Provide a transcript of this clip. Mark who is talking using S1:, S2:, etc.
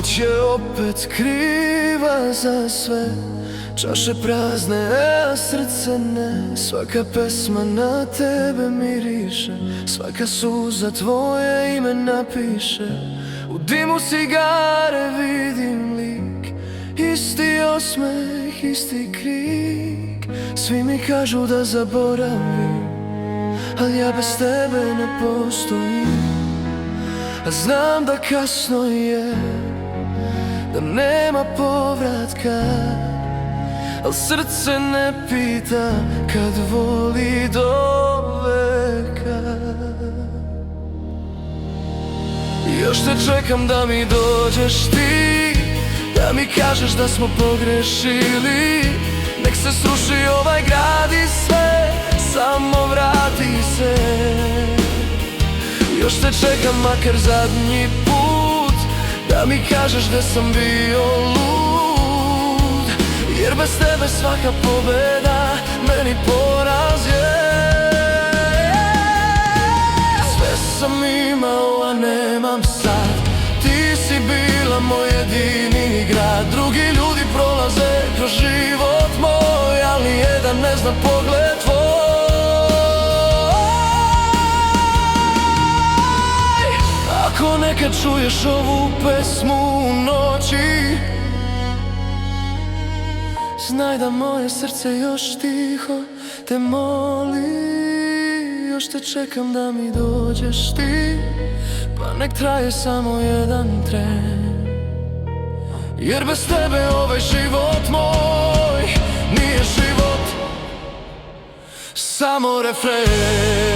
S1: Noć je opet kriva za sve, čaše prazne, a srce ne. Svaka pesma na tebe miriše, svaka suza tvoje ime napiše. U dimu cigare vidim lik, isti osmeh, isti krik. Svi mi kažu da zaboravim, ali ja bez tebe ne postojim. A znam da kasno je, da nema povratka, al srce ne pita kad voli do veka. Još te čekam da mi dođeš ti, da mi kažeš da smo pogrešili. Nek se sruši ovaj grad i sve, samo vrati se. Još te čekam makar zadnji put, da mi kažeš da sam bio lud. Jer bez tebe svaka pobeda meni poraz je. Sve sam imao, a nemam sad. Ti si bila moj jedini grad. Drugi ljudi prolaze kroz život moj, ali jedan ne zna pogled tvoj. Ako nekad čuješ ovu pesmu u noći, znaj da moje srce još tiho te moli. Još te čekam da mi dođeš ti, pa nek traje samo jedan tren. Jer bez tebe ovaj život moj nije život, samo refren.